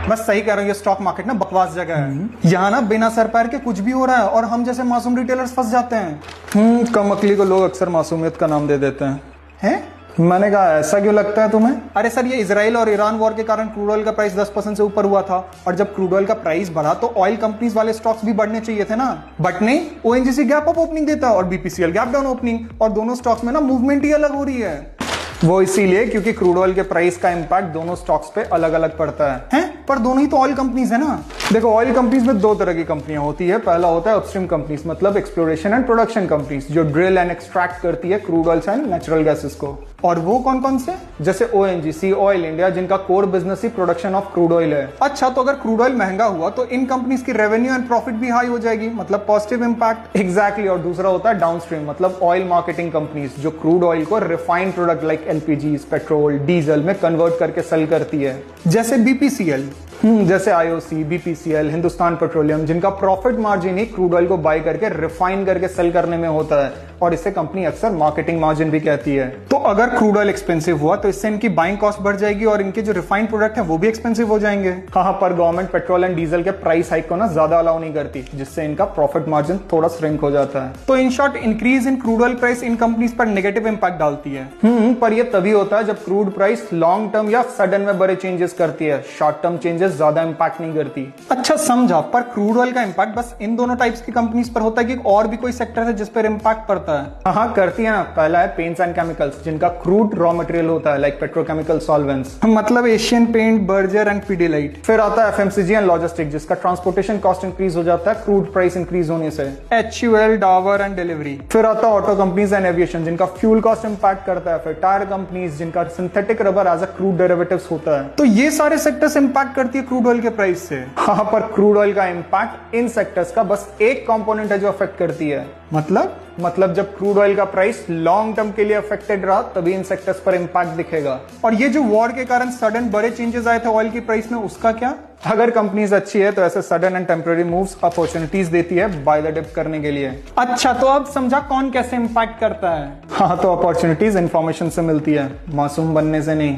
बस सही कह रहा हूँ, ये स्टॉक मार्केट ना बकवास जगह है। यहाँ ना बिना सर पैर के कुछ भी हो रहा है और हम जैसे मासूम रिटेलर्स फंस जाते हैं। कम अकली को लोग अक्सर मासूमियत का नाम दे देते हैं। हैं? मैंने कहा ऐसा क्यों लगता है तुम्हें? अरे सर, ये इजराइल और ईरान वॉर के कारण क्रूड ऑयल का प्राइस 10% से ऊपर हुआ था, और जब क्रूड ऑयल का प्राइस बढ़ा तो ऑयल कंपनीज वाले स्टॉक्स भी बढ़ने चाहिए थे ना, बट नहीं, ओएनजीसी गैप अप ओपनिंग देता है और बीपीसीएल गैप डाउन ओपनिंग, और दोनों स्टॉक्स में ना मूवमेंट ही अलग हो रही है। वो इसीलिए क्योंकि क्रूड ऑयल के प्राइस का इम्पैक्ट दोनों स्टॉक्स पे अलग अलग पड़ता है। हैं? पर दोनों ही तो ऑयल कंपनीज है ना। देखो, ऑयल कंपनीज में दो तरह की कंपनियां होती है। पहला होता है अपस्ट्रीम कंपनीज, मतलब एक्सप्लोरेशन एंड प्रोडक्शन कंपनीज, जो ड्रिल एंड एक्सट्रैक्ट करती है crude oil and natural gases को। और वो कौन कौन से? जैसे ओएनजीसी, ऑयल इंडिया, जिनका core business he production of crude oil है। अच्छा, तो अगर क्रूड ऑयल महंगा हुआ तो इन कंपनीज की रेवेन्यू एंड प्रॉफिट भी हाई हो जाएगी, मतलब पॉजिटिव इंपैक्ट। एग्जैक्टली। और दूसरा होता है डाउनस्ट्रीम, मतलब ऑयल मार्केटिंग कंपनीज, जो क्रूड ऑयल को refined product like LPG, petrol, diesel में कन्वर्ट करके सेल करती है। जैसे बीपीसीएल। जैसे आईओसी, बीपीसीएल, हिंदुस्तान पेट्रोलियम, जिनका प्रॉफिट मार्जिन ही क्रूड ऑयल को बाय करके रिफाइन करके सेल करने में होता है, और इसे कंपनी अक्सर मार्केटिंग मार्जिन भी कहती है। तो अगर क्रूड ऑयल एक्सपेंसिव हुआ तो इससे इनकी बाइंग कॉस्ट बढ़ जाएगी और इनके जो रिफाइंड प्रोडक्ट है वो भी एक्सपेंसिव हो जाएंगे। हाँ, पर गवर्नमेंट पेट्रोल एंड डीजल के प्राइस हाइक को ना ज्यादा अलाउ नहीं करती, जिससे इनका प्रॉफिट मार्जिन थोड़ा श्रिंक हो जाता है। तो in short, increase in crude oil price in companies पर नेगेटिव इंपैक्ट डालती है। पर ये तभी होता है जब क्रूड प्राइस लॉन्ग टर्म या सडन में बड़े चेंजेस करती है। शॉर्ट टर्म चेंजेस ज्यादा इंपैक्ट नहीं करती। अच्छा, समझा। पर क्रूड ऑयल का इंपैक्ट बस इन दोनों टाइप्स की कंपनीज पर होता है कि और भी कोई सेक्टर है जिस पर इंपैक्ट पड़ता है? हाँ, करती है ना। पहला है पेंट्स एंड केमिकल्स, जिनका क्रूड रॉ मटेरियल होता है लाइक पेट्रोकेमिकल सॉल्वेंट्स, मतलब Asian paint, Berger and Pidilite. फिर आता है एफएमसीजी एंड लॉजिस्टिक, जिसका ट्रांसपोर्टेशन कॉस्ट इंक्रीज हो जाता है क्रूड प्राइस इंक्रीज होने से। HUL, Dabur and Delhivery. फिर आता है ऑटो कंपनीज एंड एविएशन, जिनका फ्यूल कॉस्ट इंपैक्ट करता है। फिर टायर कंपनीज, जिनका synthetic rubber as a crude derivatives होता है। तो ये सारे सेक्टर्स इंपैक्ट करती है क्रूड ऑयल के प्राइस से। हाँ, पर क्रूड ऑयल का इंपैक्ट इन सेक्टर्स का बस एक कंपोनेंट है जो अफेक्ट करती है। मतलब जब क्रूड ऑयल का प्राइस लॉन्ग टर्म के लिए अफेक्टेड रहा तभी इन सेक्टर्स पर इंपैक्ट दिखेगा। और ये जो वॉर के कारण सडन बड़े चेंजेस आए थे ऑयल की प्राइस में, उसका क्या? अगर कंपनीज अच्छी है तो ऐसे sudden and temporary moves opportunities देती है बाय द डिप करने के लिए। अच्छा, तो अब समझा कौन कैसे इंपैक्ट करता है। हाँ, तो अपॉर्चुनिटीज इंफॉर्मेशन से मिलती है, मासूम बनने से नहीं।